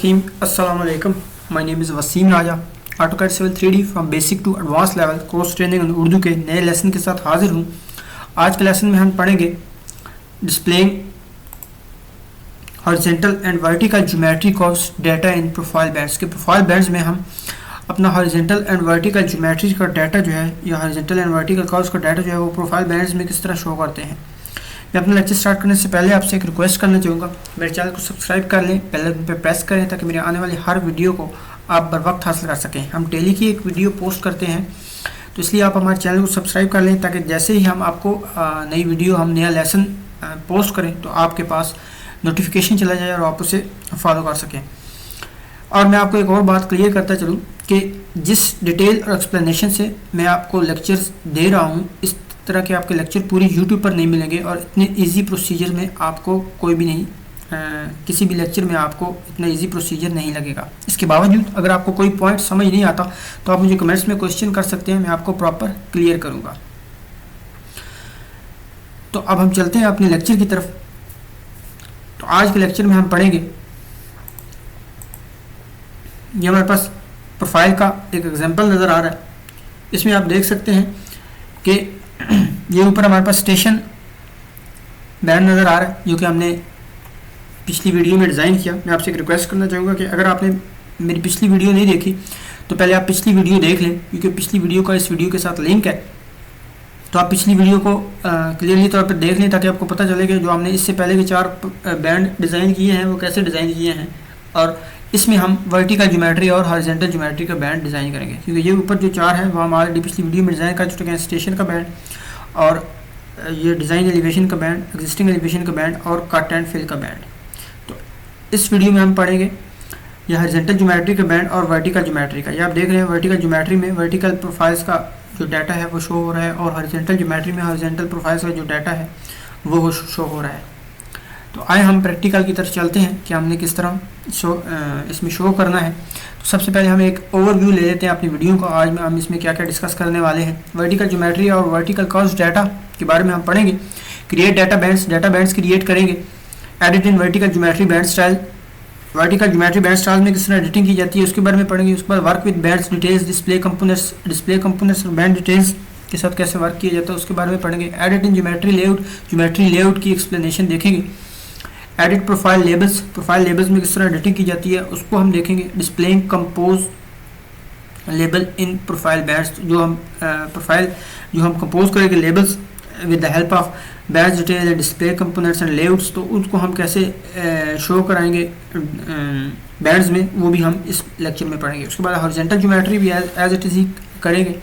Bismillahirrahmanirrahim. Assalamu alaikum. My name is Waseem Raja. AutoCAD Civil 3D from basic to advance level course training in Urdu के नए lesson के साथ हाजिर हूँ. आज के लेसन में हम पढ़ेंगे displaying horizontal and vertical geometry curves data in profile bands के प्रोफाइल बैंड्स में हम अपना हॉरिजॉन्टल एंड वर्टिकल ज्योमेट्री का डाटा जो है या हॉरिजॉन्टल एंड वर्टिकल कर्व्स का डाटा जो है वो प्रोफाइल बैंड्स में किस तरह शो करते हैं. मैं अपना लेक्चर स्टार्ट करने से पहले आपसे एक रिक्वेस्ट करना चाहूँगा, मेरे चैनल को सब्सक्राइब कर लें, बेल आइकन पे प्रेस करें ताकि मेरे आने वाली हर वीडियो को आप बर वक्त हासिल कर सकें. हम डेली की एक वीडियो पोस्ट करते हैं तो इसलिए आप हमारे चैनल को सब्सक्राइब कर लें ताकि जैसे ही हम आपको नई वीडियो हम नया लेसन पोस्ट करें तो आपके पास नोटिफिकेशन चला जाए और आप उसे फॉलो कर सकें. और मैं आपको एक और बात क्लियर करता चलूँ कि जिस डिटेल और एक्सप्लेनेशन से मैं आपको लेक्चर्स दे रहा हूँ इस तरह के आपके लेक्चर पूरी YouTube पर नहीं मिलेंगे और इतने इजी प्रोसीजर में आपको कोई भी नहीं किसी भी लेक्चर में आपको इतना इजी प्रोसीजर नहीं लगेगा. इसके बावजूद अगर आपको कोई पॉइंट समझ नहीं आता तो आप मुझे कमेंट्स में क्वेश्चन कर सकते हैं, मैं आपको प्रॉपर क्लियर करूँगा. तो अब हम चलते हैं अपने लेक्चर की तरफ. तो आज के लेक्चर में हम पढ़ेंगे, ये हमारे पास प्रोफाइल का एक एग्जांपल नज़र आ रहा है. इसमें आप देख सकते हैं कि ये ऊपर हमारे पास स्टेशन बैंड नज़र आ रहा है जो कि हमने पिछली वीडियो में डिज़ाइन किया. मैं आपसे एक रिक्वेस्ट करना चाहूँगा कि अगर आपने मेरी पिछली वीडियो नहीं देखी तो पहले आप पिछली वीडियो देख लें, क्योंकि पिछली वीडियो का इस वीडियो के साथ लिंक है. तो आप पिछली वीडियो को क्लियरली तौर पर देख लें ताकि आपको पता चले कि जो हमने इससे पहले के 4 बैंड डिज़ाइन किए हैं वो कैसे डिज़ाइन किए हैं. और इसमें हम वर्टिकल ज्योमेट्री और हॉरिजॉन्टल ज्योमेट्री का बैंड डिज़ाइन करेंगे, क्योंकि ये ऊपर जो 4 है वो हम ऑलरेडी पिछली वीडियो में डिज़ाइन कर चुके हैं. स्टेशन का बैंड और ये डिज़ाइन एलिवेशन का बैंड, एग्जिस्टिंग एलिवेशन का बैंड और कट एंड फिल का बैंड. तो इस वीडियो में हम पढ़ेंगे ये हॉरिजॉन्टल ज्योमेट्री का बैंड और वर्टिकल ज्योमेट्री का. ये आप देख रहे हैं वर्टिकल ज्योमेट्री में वर्टिकल प्रोफाइल्स का जो डाटा है वो शो हो रहा है और हॉरिजॉन्टल ज्योमेट्री में हॉरिजॉन्टल प्रोफाइल्स का जो डाटा है वो शो हो रहा है. तो आए हम प्रैक्टिकल की तरफ चलते हैं कि हमने किस तरह इसमें शो करना है. तो सबसे पहले हम एक ओवरव्यू ले लेते हैं अपनी वीडियो को. आज में हम इसमें क्या क्या डिस्कस करने वाले हैं. वर्टिकल ज्योमेट्री और वर्टिकल कर्व्स डाटा के बारे में हम पढ़ेंगे. क्रिएट डाटा बैंड्स क्रिएट करेंगे. Edit in vertical geometry band style, vertical geometry band style में किस तरह एडिटिंग की जाती है उसके बारे में पढ़ेंगे. उसके बाद work with bands details, display components और बैंड डिटेल्स के साथ कैसे वर्क किया जाता है उसके बारे में पढ़ेंगे. एडिट इन ज्योमेट्री लेआउट की एक्सप्लेनेशन देखेंगे. एडिट प्रोफाइल लेबल्स में किस तरह एडिटिंग की जाती है उसको हम देखेंगे. डिस्प्लेइंग कंपोज लेबल इन प्रोफाइल बैंड्स, जो हम कंपोज करेंगे labels with the help of bands detail and display components and layouts, तो उसको हम कैसे शो कराएंगे बैंड्स में वो भी हम इस लेक्चर में पढ़ेंगे. उसके बाद हॉरिजॉन्टल ज्योमेट्री भी एज इट इज ही करेंगे.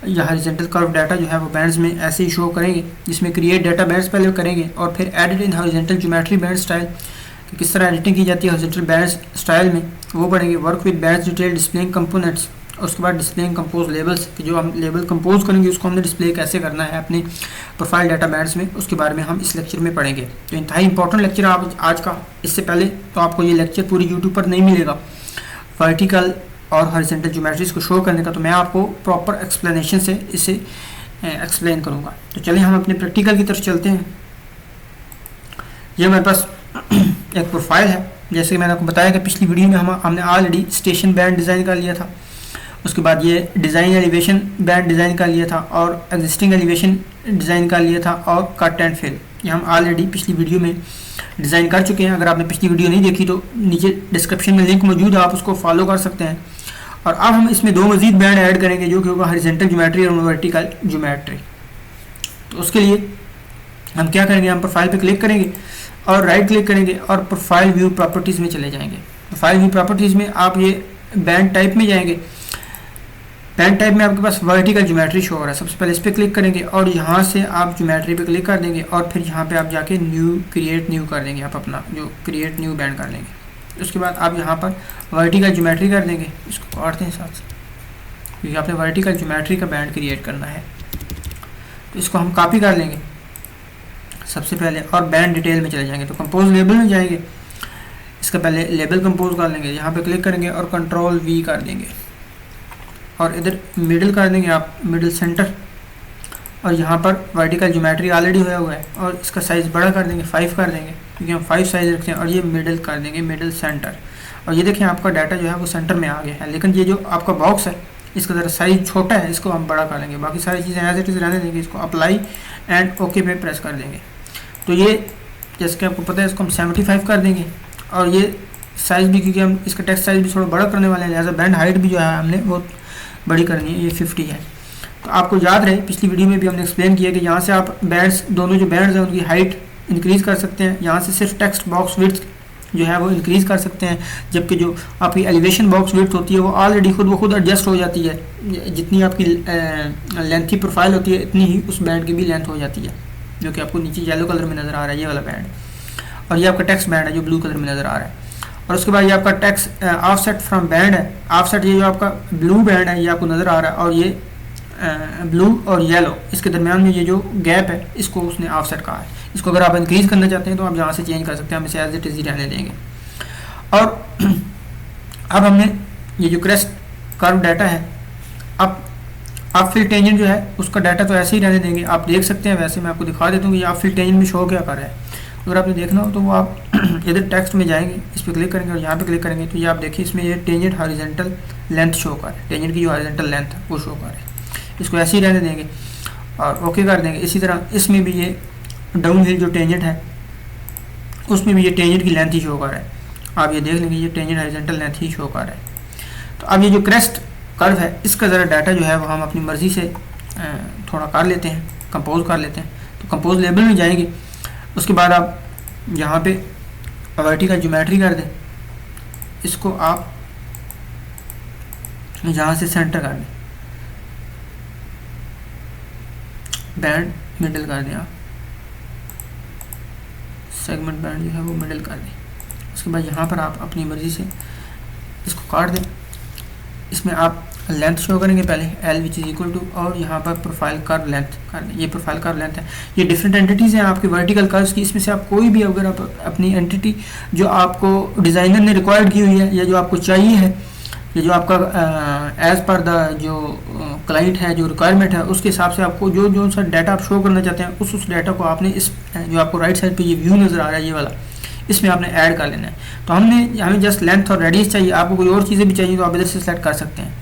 या हॉरिजॉन्टल कर्व डाटा जो है वो बैंड्स में ऐसे ही शो करेंगे, जिसमें क्रिएट डाटा बैंड्स पहले करेंगे और फिर edit in horizontal geometry band style, किस तरह एडिटिंग की जाती है हॉरिजॉन्टल बैंड स्टाइल में वो पढ़ेंगे. Work with bands detail, displaying components, उसके बाद डिस्प्लेइंग कंपोज लेबल्स कि जो हम लेबल कंपोज करेंगे उसको हमने डिस्प्ले कैसे करना है अपने प्रोफाइल डाटा बैंड्स में, उसके बारे में हम इस लेक्चर में पढ़ेंगे. तो इंतहाई इंपॉर्टेंट लेक्चर आप आज का. इससे पहले तो आपको ये लेक्चर पूरी यूट्यूब पर नहीं मिलेगा वर्टिकल और हॉरिजॉन्टल ज्योमेट्रीज को शो करने का, तो मैं आपको प्रॉपर एक्सप्लेनेशन से इसे एक्सप्लेन करूँगा. तो चलिए हम अपने प्रैक्टिकल की तरफ चलते हैं. ये हमारे पास एक प्रोफाइल है. जैसे कि मैंने आपको बताया कि पिछली वीडियो में हमने ऑलरेडी स्टेशन बैंड डिज़ाइन कर लिया था. उसके बाद ये डिज़ाइन एलिवेशन बैंड डिज़ाइन कर लिया था और एग्जिस्टिंग एलिवेशन डिज़ाइन कर लिया था और कट एंड फिल ये हम ऑलरेडी पिछली वीडियो में डिज़ाइन कर चुके हैं. अगर आपने पिछली वीडियो नहीं देखी तो नीचे डिस्क्रिप्शन में लिंक मौजूद है, आप उसको फॉलो कर सकते हैं. और अब हम इसमें 2 मज़ीद बैंड ऐड करेंगे जो कि होगा हॉरिजॉन्टल ज्योमेट्री और वर्टिकल ज्योमेट्री. तो उसके लिए हम क्या करेंगे, हम प्रोफाइल पे क्लिक करेंगे और राइट क्लिक करेंगे और प्रोफाइल व्यू प्रॉपर्टीज़ में चले जाएंगे. प्रोफाइल व्यू प्रॉपर्टीज़ में आप ये बैंड टाइप में जाएंगे. बैंड टाइप में आपके पास वर्टिकल ज्योमेट्री शो हो रहा है. सबसे पहले इस पर क्लिक करेंगे और यहाँ से आप ज्योमेट्री पे क्लिक कर देंगे और फिर यहाँ पे आप जाके क्रिएट न्यू कर देंगे. आप अपना जो क्रिएट न्यू बैंड कर लेंगे. उसके बाद आप यहाँ पर वर्टिकल ज्योमेट्री कर देंगे. इसको काटते हैं साथ क्योंकि आपने वर्टिकल ज्योमेट्री का बैंड क्रिएट करना है. तो इसको हम कॉपी कर लेंगे सबसे पहले और बैंड डिटेल में चले जाएंगे. तो कंपोज लेबल में जाएंगे. इसका पहले लेबल कंपोज कर लेंगे. यहाँ पे क्लिक करेंगे और कंट्रोल V कर देंगे और इधर मिडिल कर देंगे आप, मिडिल सेंटर. और यहाँ पर वर्टिकल ज्योमेट्री ऑलरेडी होया हुआ है और इसका साइज़ बड़ा कर देंगे, 5 कर देंगे क्योंकि हम 5 साइज़ रखते हैं. और ये मिडिल कर देंगे, मिडिल सेंटर. और ये देखें आपका डाटा जो है वो सेंटर में आ गया है। लेकिन ये जो आपका बॉक्स है इसका ज़रा साइज छोटा है, इसको हम बड़ा कर लेंगे, बाकी सारी चीज़ें एज इट इज़ रहने देंगे। इसको अप्लाई एंड ओके पे प्रेस कर देंगे। तो ये जैसे कि आपको पता है इसको हम 75 कर देंगे। और ये साइज़ भी, क्योंकि हम इसका टेक्स्ट साइज़ भी थोड़ा बड़ा करने वाले हैं, लिहाजा बैंड हाइट भी जो है हमने बहुत बड़ी करनी है, ये 50 है। तो आपको याद रहे पिछली वीडियो में भी हमने एक्सप्लेन किया कि यहाँ से आप बैंड्स, दोनों जो बैंड्स हैं उनकी हाइट इंक्रीज़ कर सकते हैं। यहाँ से सिर्फ टेक्स्ट बॉक्स विड्थ जो है वो इंक्रीज़ कर सकते हैं, जबकि जो आपकी एलिवेशन बॉक्स विड्थ होती है वो ऑलरेडी खुद ब खुद एडजस्ट हो जाती है। जितनी आपकी लेंथ की प्रोफाइल होती है इतनी ही उस बैंड की भी लेंथ हो जाती है, जो कि आपको नीचे येलो कलर में नज़र आ रहा है, ये वाला बैंड। और ये आपका टेक्स्ट बैंड है जो ब्लू कलर में नज़र आ रहा है। और उसके बाद ये आपका टेक्स्ट ऑफसेट फ्रॉम बैंड है। ऑफसेट ये जो आपका ब्लू बैंड है ये आपको नज़र आ रहा है, और ये ब्लू और येलो इसके दरमियान में ये जो गैप है इसको उसने ऑफसेट कहा है। इसको अगर आप इंक्रीज़ करना चाहते हैं तो आप यहाँ से चेंज कर सकते हैं, हम इसे एज इट इज़ ही रहने देंगे। और अब हमने ये जो क्रेस्ट कर्व डाटा है, अब फिल टेंजेंट जो है उसका डाटा तो ऐसे ही रहने देंगे। आप देख सकते हैं, वैसे मैं आपको दिखा देता हूँ कि आप फिल टेंजेंट में शो क्या कर रहा है। अगर आपने देखना हो तो वो आप इधर टेक्स्ट में जाएंगे, इस पर क्लिक करेंगे और यहाँ पे क्लिक करेंगे तो ये आप देखिए इसमें ये टेंजेंट हॉरिजॉन्टल लेंथ शो कर रहा है, टेंजेंट की जो हॉरिजॉन्टल लेंथ है वो शो कर रहा है। इसको ऐसे ही रहने देंगे और ओके कर देंगे। इसी तरह इसमें भी ये डाउन हिल जो टेंजेंट है उसमें भी ये टेंजेंट की लेंथ ही शो कर रहा है। आप ये देख लेंगे ये टेंजेंट हॉरिजॉन्टल लेंथ ही शो कर रहा है। तो अब ये जो क्रेस्ट कर्व है इसका ज़रा डाटा जो है वो हम अपनी मर्ज़ी से थोड़ा कर लेते हैं, कंपोज कर लेते हैं। तो कंपोज लेबल में जाएंगे, उसके बाद आप यहाँ पे वर्टिकल ज्योमेट्री कर दें, इसको आप यहाँ से सेंटर कर दें, बैंड मिडल कर दें, आप सेगमेंट बैंड जो है वो मिडल कर दें। उसके बाद यहाँ पर आप अपनी मर्ज़ी से इसको काट दें। इसमें आप लेंथ शो करेंगे पहले L which is equal to, और यहाँ पर प्रोफाइल कर्व लेंथ कर दें। ये प्रोफाइल कर्व लेंथ है। ये डिफरेंट एंटिटीज़ हैं आपकी वर्टिकल कर्व्स की, इसमें से आप कोई भी अगर आप अपनी एंटिटी जो आपको डिज़ाइनर ने रिक्वायर्ड की हुई है या जो आपको चाहिए है, ये जो आपका एज़ पर द जो क्लाइंट है, जो रिक्वायरमेंट है, उसके हिसाब से आपको जो जो सा डाटा आप शो करना चाहते हैं उस डाटा को आपने इस जो आपको राइट साइड पे ये व्यू नज़र आ रहा है ये वाला, इसमें आपने ऐड कर लेना है। तो हमें जस्ट लेंथ और रेडियस चाहिए, आपको कोई और चीज़ें भी चाहिए तो आप इधर से सेलेक्ट कर सकते हैं।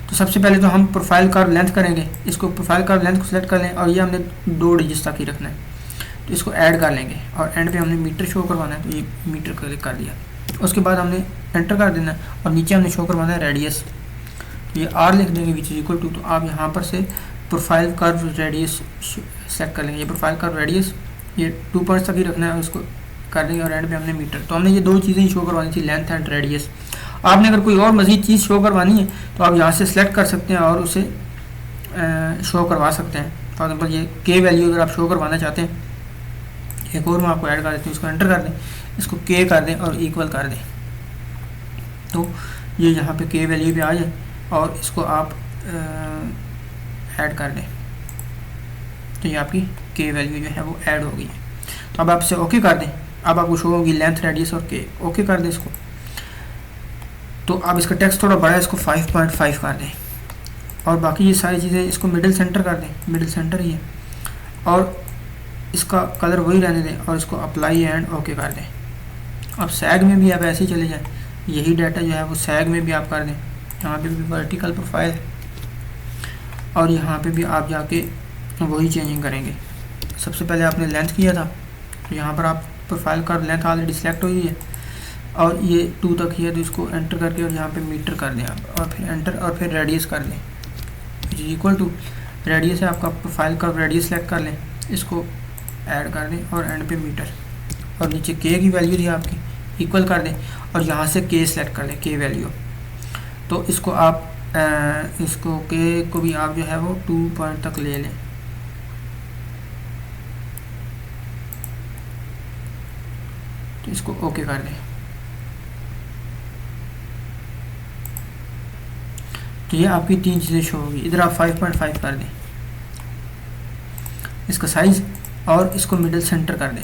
तो सबसे पहले तो हम प्रोफाइल कर्व लेंथ करेंगे, इसको प्रोफाइल कर्व लेंथ को सेलेक्ट कर लें और ये हमने 2 डिजिट्स तक ही रखना है। तो इसको ऐड कर लेंगे और एंड पे हमने मीटर शो करवाना है, तो ये मीटर क्लिक कर दिया। उसके बाद हमने एंटर कर देना है और नीचे हमने शो करवाना है रेडियस, ये आर लिख देंगे विच इज इक्वल टू। तो आप यहाँ पर से प्रोफाइल कर्व रेडियस सेलेक्ट कर लेंगे। ये प्रोफाइल कर्व रेडियस ये 2 पॉइंट्स तक ही रखना है, उसको कर देंगे और एंड पे हमने मीटर। तो हमने ये 2 चीज़ें ही शो करवानी थी, लेंथ एंड रेडियस। आपने अगर कोई और मज़ीद चीज़ शो करवानी है तो आप यहाँ से सिलेक्ट कर सकते हैं और उसे शो करवा सकते हैं। फॉर एग्जाम्पल ये के वैल्यू अगर आप शो करवाना चाहते हैं, एक और मैं आपको ऐड कर देती हूँ, इसको एंटर कर दें, इसको के कर दें और इक्वल कर दें। तो ये यहाँ पे के वैल्यू पे आ जाए और इसको आप ऐड कर दें, तो ये आपकी के वैल्यू जो है वो ऐड हो गई है। तो अब आप इसे ओके कर दें। अब आपको शो होगी लेंथ रेडियस और के, ओके कर दें इसको। तो अब इसका टेक्स्ट थोड़ा बड़ा है, इसको 5.5 कर दें और बाकी ये सारी चीज़ें इसको मिडिल सेंटर कर दें, मिडिल सेंटर ही है, और इसका कलर वही रहने दें और इसको अप्लाई एंड ओके कर दें। अब सैग में भी आप ऐसे ही चले जाएं, यही डाटा जो है वो सैग में भी आप कर दें। यहाँ पे भी वर्टिकल प्रोफाइल और यहाँ पे भी आप जाके वही चेंजिंग करेंगे। सबसे पहले आपने लेंथ किया था, तो यहाँ पर आप प्रोफाइल का लेंथ ऑलरेडी सिलेक्ट हुई है और ये 2 तक ही है, तो इसको एंटर करके और यहाँ पे मीटर कर दें आप, और फिर एंटर और फिर रेडियस कर दें which is equal to radius है आपका, प्रोफाइल का रेडियस सेलेक्ट कर लें, इसको ऐड कर दें और एंड पे मीटर, और नीचे के की वैल्यू थी आपकी, इक्वल कर दें और यहाँ से के सेलेक्ट कर लें, के वैल्यू। तो इसको आप इसको के को भी आप जो है वो 2 पॉइंट तक ले लें। तो इसको ओके कर दें। तो ये आपकी 3 चीज़ें शो होगी। इधर आप 5.5 कर दें इसका साइज़ और इसको मिडिल सेंटर कर दें।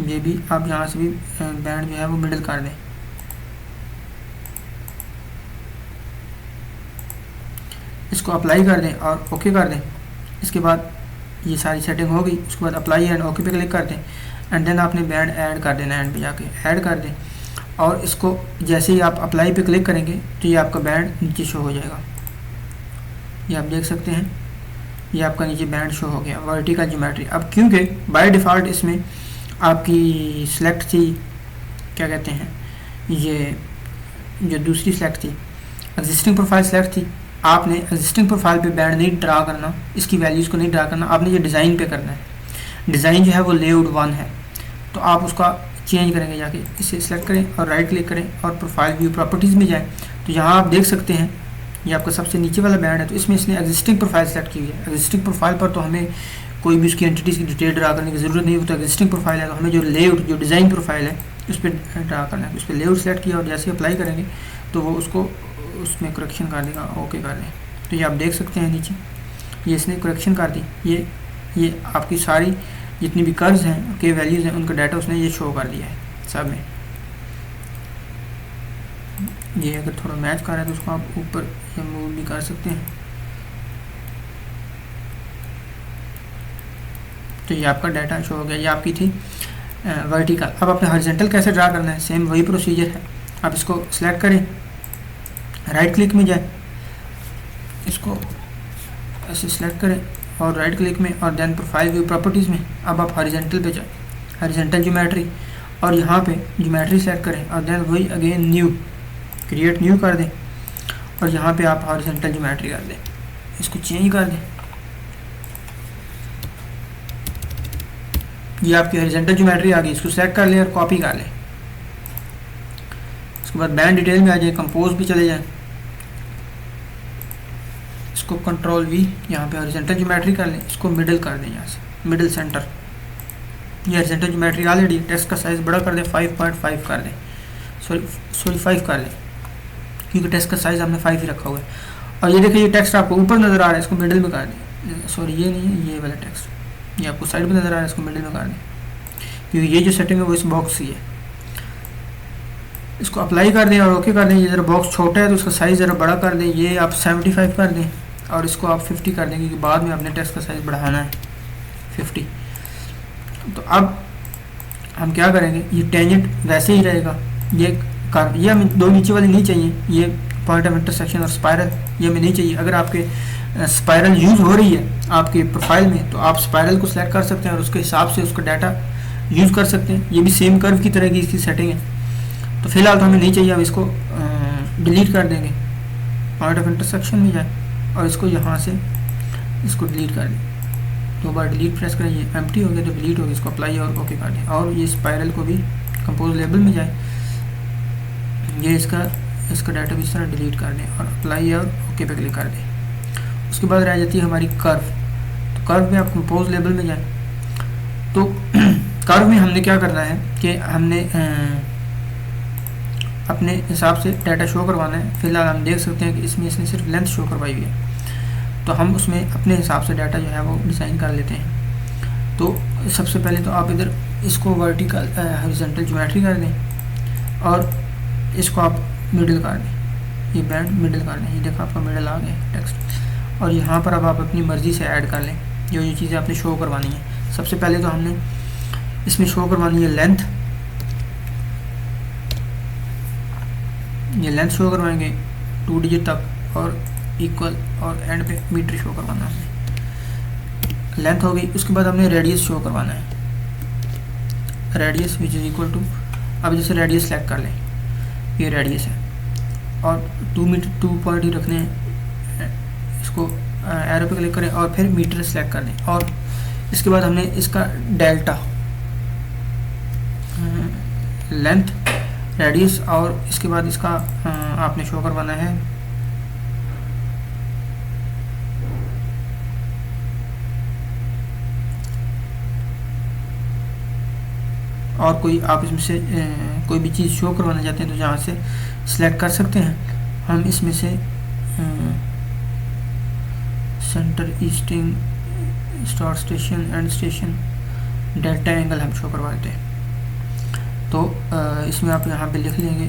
ये भी आप यहाँ से भी बैंड जो है वो मिडिल कर दें। इसको अप्लाई कर दें और ओके कर दें। इसके बाद ये सारी सेटिंग होगी, उसके बाद अप्लाई एंड ओके पे क्लिक कर दें एंड देन आपने बैंड ऐड कर देना, एंड पे जाके ऐड कर दें और इसको जैसे ही आप अप्लाई पे क्लिक करेंगे तो ये आपका बैंड नीचे शो हो जाएगा। ये आप देख सकते हैं, ये आपका नीचे बैंड शो हो गया वर्टिकल ज्योमेट्री। अब क्योंकि बाय डिफ़ॉल्ट इसमें आपकी सिलेक्ट थी, क्या कहते हैं, ये जो दूसरी सिलेक्ट थी एग्जिस्टिंग प्रोफाइल सिलेक्ट थी, आपने एग्जिस्टिंग प्रोफाइल पे बैंड नहीं ड्रा करना, इसकी वैल्यूज़ को नहीं ड्रा करना, आपने ये डिज़ाइन पे करना है। डिज़ाइन जो है वो लेआउट 1 है, तो आप उसका चेंज करेंगे, जाके इसे सिलेक्ट करें और राइट क्लिक करें और प्रोफाइल व्यू प्रॉपर्टीज़ में जाएं। तो यहाँ आप देख सकते हैं ये आपका सबसे नीचे वाला बैंड है, तो इसमें इसने एग्जिस्टिंग प्रोफाइल सेलेक्ट की हुई है। एग्जिस्टिंग प्रोफाइल पर तो हमें कोई भी उसकी एंटिटीज़ की डिटेल ड्रा करने की ज़रूरत नहीं, तो एग्जिस्टिंग प्रोफाइल है, तो हमें जो लेआउट जो डिज़ाइन प्रोफाइल है उस पर ड्रा करना है। उस पर लेआउट सेलेक्ट किया और जैसे अप्लाई करेंगे तो वो उसको उसमें करेक्शन कर देगा, ओके कर दें। तो ये आप देख सकते हैं नीचे ये इसने करेक्शन कर दी, ये आपकी सारी जितनी भी कर्व्स हैं के वैल्यूज़ हैं उनका डाटा उसने ये शो कर दिया है सब में। ये अगर थोड़ा मैच कर रहा है तो उसको आप ऊपर मूव भी कर सकते हैं। तो ये आपका डाटा शो हो गया, ये आपकी थी वर्टिकल। अब आपने हॉरिजॉन्टल कैसे ड्रा करना है, सेम वही प्रोसीजर है। आप इसको सिलेक्ट करें, राइट क्लिक में जाए, इसको ऐसे सिलेक्ट करें और राइट क्लिक में और देन प्रोफाइल व्यू प्रॉपर्टीज़ में अब आप हॉरिजॉन्टल पे जाए, हॉरिजॉन्टल ज्योमेट्री, और यहाँ पे ज्योमेट्री सेलेक्ट करें और देन वही अगेन न्यू, क्रिएट न्यू कर दें और यहाँ पे आप हॉरिजॉन्टल ज्योमेट्री कर दें, इसको चेंज कर दें। ये आपकी हॉरिजॉन्टल ज्योमेट्री आ गई, इसको सेलेक्ट कर लें और कॉपी कर लें। उसके बाद बैंड डिटेल में आ जाए, कंपोज भी चले जाएं, इसको कंट्रोल वी, यहाँ पे हॉरिजॉन्टल ज्योमेट्री कर लें, इसको मिडिल कर दें, यहाँ से मिडिल सेंटर। ये हॉरिजॉन्टल ज्योमेट्री ऑलरेडी, टेक्स्ट का साइज़ बड़ा कर दें, 5.5 कर दें, सॉरी 5 कर लें, क्योंकि टेक्स्ट का साइज़ हमने 5 ही रखा हुआ है। और ये देखिए ये टेक्स्ट आपको ऊपर नज़र आ रहा है, इसको मिडिल में कर दें, सॉरी ये नहीं है, ये वाला टेक्स्ट ये आपको साइड में नज़र आ रहा है, इसको मिडिल में कर दें, क्योंकि ये जो सेटिंग है वो इस बॉक्स की है। इसको अप्लाई कर दें और ओके कर दें। ये ज़रा बॉक्स छोटा है तो उसका साइज़ ज़रा बड़ा कर दें, ये आप 75 कर दें और इसको आप 50 कर दें, क्योंकि बाद में अपने टेक्स्ट का साइज़ बढ़ाना है 50। तो अब हम क्या करेंगे, ये टेंजेंट वैसे ही रहेगा, ये कर, ये हमें दो नीचे वाली नहीं चाहिए, ये पॉइंट ऑफ इंटरसेक्शन और स्पायरल ये हमें नहीं चाहिए। अगर आपके स्पायरल यूज़ हो रही है आपके प्रोफाइल में तो आप स्पायरल को सिलेक्ट कर सकते हैं और उसके हिसाब से उसका डाटा यूज़ कर सकते हैं। ये भी सेम कर्व की तरह की इसकी सेटिंग है। तो फिलहाल तो हमें नहीं चाहिए, हम इसको डिलीट कर देंगे, पॉइंट ऑफ इंटरसेक्शन में जाए और इसको यहाँ से इसको डिलीट कर दें, 2 बार डिलीट प्रेस करें, ये एम्प्टी हो गया तो डिलीट हो गया, इसको अप्लाई और ओके कर दें। और ये स्पायरल को भी कंपोज लेबल में जाए, ये इसका डाटा भी इस तरह डिलीट कर दें और अप्लाई और ओके पे क्लिक कर दें। उसके बाद रह जाती है हमारी कर्व, तो कर्व में आप कंपोज लेबल में जाएं। तो कर्व में हमने क्या करना है कि हमने अपने हिसाब से डाटा शो करवाना है। फिलहाल हम देख सकते हैं कि इसमें इसने सिर्फ लेंथ शो करवाई हुई है, तो हम उसमें अपने हिसाब से डाटा जो है वो डिज़ाइन कर लेते हैं। तो सबसे पहले तो आप इधर इसको वर्टिकल हॉरिजॉन्टल ज्योमेट्री कर दें और इसको आप मिडिल कर दें, ये बैंड मिडिल कर दें, ये देखो आपका मिडिल आ गया टेक्स्ट। और यहाँ पर अब आप अपनी मर्ज़ी से ऐड कर लें जो चीज़ें आपने शो करवानी है। सबसे पहले तो हमने इसमें शो करवानी है लेंथ, ये लेंथ शो करवाएंगे 2 डिजिट तक और इक्वल, और एंड पे मीटर शो करवाना है। लेंथ हो गई, उसके बाद हमने रेडियस शो करवाना है, radius which is equal to, अब जैसे रेडियस सेलेक्ट कर लें, ये रेडियस है और 2 मीटर 2 पॉइंट ही रखने हैं, इसको एरो पे क्लिक करें और फिर मीटर सेलेक्ट कर लें। और इसके बाद हमने इसका डेल्टा, लेंथ, रेडियस और इसके बाद इसका आपने शो करवाना है और कोई आप इसमें से कोई भी चीज़ शो करवाना चाहते हैं तो जहाँ से सिलेक्ट कर सकते हैं। हम इसमें से centre, easting, start station, and station, delta angle हम शो करवा देते हैं। तो इसमें आप यहाँ पे लिख लेंगे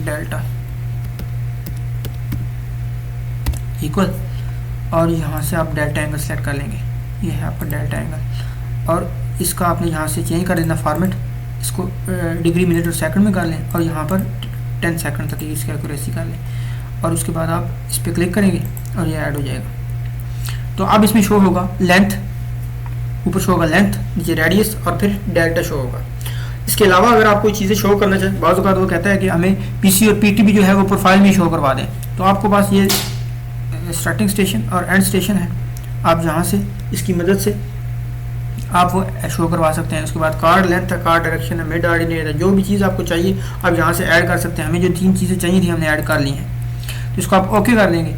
डेल्टा इक्वल, और यहाँ से आप डेल्टा एंगल सेलेक्ट कर लेंगे, ये है आपका डेल्टा एंगल। और इसका आपने यहाँ से चेंज कर देना फॉर्मेट, इसको डिग्री मिनट और सेकंड में कर लें और यहाँ पर 10 सेकंड तक इसकी एक्यूरेसी कर लें और उसके बाद आप इस पर क्लिक करेंगे और ये ऐड हो जाएगा। तो अब इसमें शो होगा लेंथ, ऊपर शो होगा लेंथ, नीचे रेडियस और फिर डेल्टा शो होगा। इसके अलावा अगर आप कोई चीज़ें शो करना चाहें, बाज़ औक़ात वो कहता है कि हमें पीसी और पीटीबी जो है वो प्रोफाइल में शो करवा दें, तो आपको पास ये स्टार्टिंग स्टेशन और एंड स्टेशन है, आप जहाँ से इसकी मदद से आप वो शो करवा सकते हैं। उसके बाद कार्ड लेंथ है, कार्ड डायरेक्शन है, मिड ऑर्डिनेट है, जो भी चीज़ आपको चाहिए आप यहाँ से ऐड कर सकते हैं। हमें जो 3 चीज़ें चाहिए थी हमने ऐड कर ली हैं, तो इसको आप ओके कर देंगे।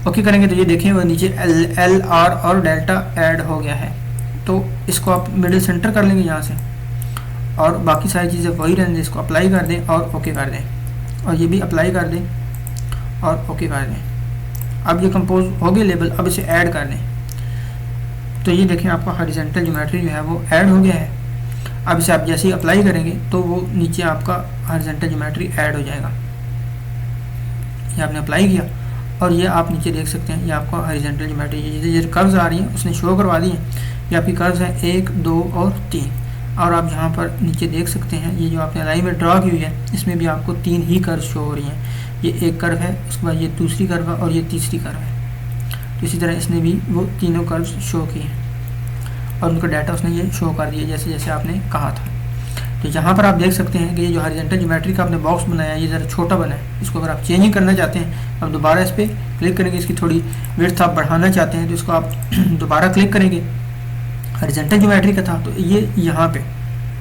ओके करेंगे तो ये देखें वो नीचे एल आर और डेल्टा ऐड हो गया है। तो इसको आप मिडिल सेंटर कर लेंगे यहाँ से और बाकी सारी चीज़ें वही रहने दें। इसको अप्लाई कर दें और ओके कर दें और ये भी अप्लाई कर दें और ओके कर दें। अब ये कंपोज हो गया लेबल, अब इसे ऐड कर दें। तो ये देखें आपका हॉरिजॉन्टल ज्योमेट्री जो है वो ऐड हो गया है। अब इसे आप जैसे ही अप्लाई करेंगे तो वो नीचे आपका हॉरिजॉन्टल ज्योमेट्री ऐड हो जाएगा। ये आपने अप्लाई किया और ये आप नीचे देख सकते हैं ये आपका हॉरिजॉन्टल ज्योमेट्री, ये कर्व्स आ रही हैं उसने शो करवा दी हैं। ये आपकी कर्व्स हैं 1, 2 और 3 और आप यहाँ पर नीचे देख सकते हैं ये जो आपने लाइन में ड्रा की हुई है इसमें भी आपको 3 ही कर्व शो हो रही हैं। ये एक कर्व है, उसके बाद ये दूसरी कर्व है और ये तीसरी कर्व है। तो इसी तरह इसने भी वो तीनों कर्व्स शो किए हैं और उनका डाटा उसने ये शो कर दिया जैसे जैसे आपने कहा था। तो यहाँ पर आप देख सकते हैं कि ये जो हॉरिजॉन्टल ज्योमेट्री का आपने बॉक्स बनाया है ये ज़रा छोटा बना है। इसको अगर आप चेंजिंग करना चाहते हैं आप दोबारा इस पर क्लिक करेंगे, इसकी थोड़ी विड्थ आप बढ़ाना चाहते हैं तो इसको आप दोबारा क्लिक करेंगे। हॉरिजॉन्टल ज्योमेट्री का था तो ये यहाँ पे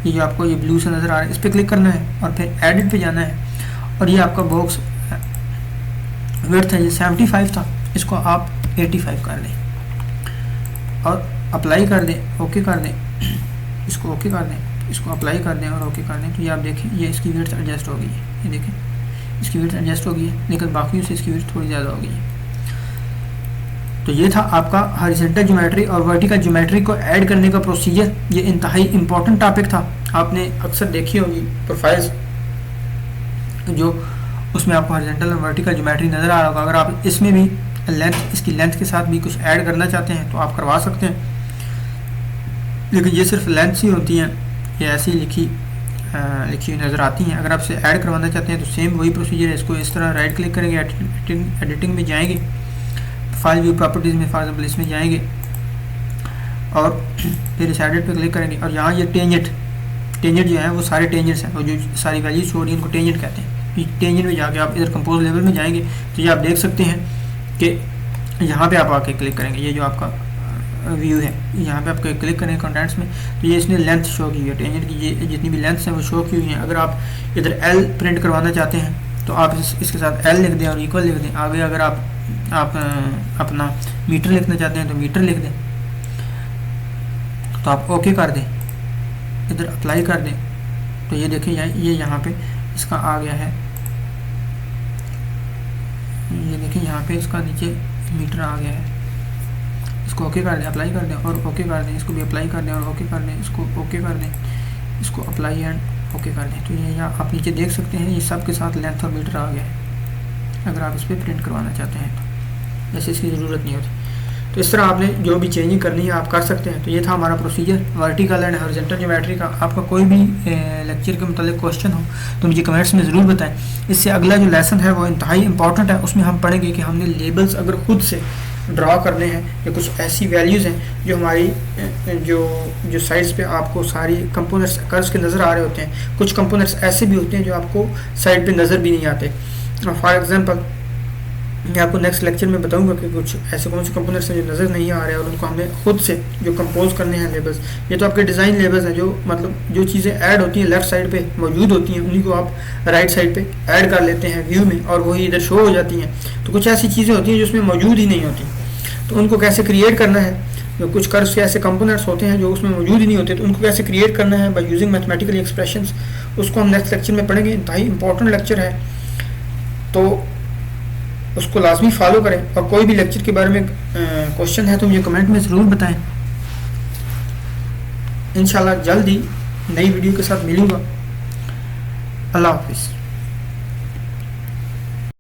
ये जो आपको ये ब्लू से नज़र आ रहा है इस पर क्लिक करना है और फिर एडिट पे जाना है और ये आपका बॉक्स विड्थ है ये 75 था, इसको आप 85 कर दें और अप्लाई कर दें, ओके कर दें, इसको ओके कर दें, इसको अप्लाई कर दें और ओके कर दें। तो ये आप देखें ये इसकी विड्थ एडजस्ट हो गई है, ये देखें इसकी विड्थ एडजस्ट हो गई है लेकिन बाकी से इसकी विड्थ थोड़ी ज़्यादा हो गई है। तो ये था आपका हॉरिजॉन्टल ज्योमेट्री और वर्टिकल ज्योमेट्री को ऐड करने का प्रोसीजर। ये इंतहाई इंपॉर्टेंट टॉपिक था, आपने अक्सर देखी होगी प्रोफाइल्स जो उसमें आपको हॉरिजॉन्टल और वर्टिकल ज्योमेट्री नज़र आ रहा होगा। अगर आप इसमें भी लेंथ इसकी लेंथ के साथ भी कुछ ऐड करना चाहते हैं तो आप करवा सकते हैं, लेकिन ये सिर्फ लेंथ ही होती हैं, ये ऐसी लिखी हुई नज़र आती हैं। अगर आप इसे ऐड करवाना चाहते हैं तो सेम वही प्रोसीजर है। इसको इस तरह राइट क्लिक करेंगे, एडिटिंग में जाएंगे, फाइल व्यू प्रॉपर्टीज़ में फॉर एग्जाम्पल इसमें जाएंगे और फिर इस एडिट पे क्लिक करेंगे और यहाँ ये टेंजेंट जो है वो सारे टेंजेंट्स हैं और जो सारी वैल्यूज छोड़ रही हैं उनको टेंजेंट कहते हैं। टेंजेंट में जाके आप इधर कंपोज लेवल में जाएंगे तो ये आप देख सकते हैं कि यहाँ पे आप आके क्लिक करेंगे, ये जो आपका व्यू है यहाँ पे आपको क्लिक करेंगे कंटेंट्स में तो ये इसने लेंथ शो की है, टेंजेंट की ये जितनी भी लेंथ्स हैं वो शो की हुई हैं। अगर आप इधर एल प्रिंट करवाना चाहते हैं तो आप इसके साथ एल लिख दें और इक्वल लिख दें। आगे अगर आप अपना मीटर लिखना चाहते हैं तो मीटर लिख दें, तो आप ओके कर दें, इधर अप्लाई कर दें। तो ये देखें ये यहाँ पे इसका आ गया है, ये देखें यहाँ पे इसका नीचे मीटर आ गया है। इसको ओके कर दें, अप्लाई कर दें और ओके कर दें, इसको भी अप्लाई कर दें और ओके कर दें, इसको ओके कर दें, इसको अप्लाई एंड ओके कर दें। तो ये यहाँ आप नीचे देख सकते हैं ये सब के साथ लेंथ और मीटर आ गया है। अगर आप इस पर प्रिंट करवाना चाहते हैं तो जैसे इसकी ज़रूरत नहीं होती, तो इस तरह आपने जो भी चेंजिंग करनी है आप कर सकते हैं। तो ये था हमारा procedure vertical and horizontal geometry का। आपका कोई भी लेक्चर के मतलब क्वेश्चन हो तो मुझे कमेंट्स में ज़रूर बताएं। इससे अगला जो लेसन है वो इंतहाई इंपॉर्टेंट है, उसमें हम पढ़ेंगे कि हमने लेबल्स अगर खुद से ड्रा करने हैं या कुछ ऐसी वैल्यूज़ हैं जो हमारी जो साइड्स पे आपको सारी कंपोनेंट्स कर्व्स के नज़र आ रहे होते हैं। कुछ कंपोनेंट्स ऐसे भी होते हैं जो आपको साइड पे नज़र भी नहीं आते। फॉर एग्जांपल मैं आपको नेक्स्ट लेक्चर में बताऊंगा कि कुछ ऐसे कौन से कंपोनेंट्स हैं जो नज़र नहीं आ रहे हैं और उनको हमने खुद से जो कंपोज करने हैं लेबल्स। ये तो आपके डिज़ाइन लेबल्स हैं जो मतलब जो चीज़ें ऐड होती हैं लेफ़्ट साइड पे मौजूद होती हैं उन्हीं को आप राइट साइड पे ऐड कर लेते हैं व्यू में और वही इधर शो हो जाती हैं। तो कुछ ऐसी चीज़ें होती हैं जो उसमें मौजूद ही नहीं होती, तो उनको कैसे क्रिएट करना है। जो कुछ कर्व्स के ऐसे कंपोनेंट्स होते हैं जो उसमें मौजूद ही नहीं होते, तो उनको कैसे क्रिएट करना है बाय यूजिंग मैथमेटिकल एक्सप्रेशंस, उसको हम नेक्स्ट लेक्चर में पढ़ेंगे। इंतहाई इंपॉर्टेंट लेक्चर है, तो उसको लाजमी फॉलो करें। और कोई भी लेक्चर के बारे में क्वेश्चन है तो मुझे कमेंट में ज़रूर बताएं। इंशाल्लाह जल्द ही नई वीडियो के साथ मिलूँगा। अल्लाह हाफिज़।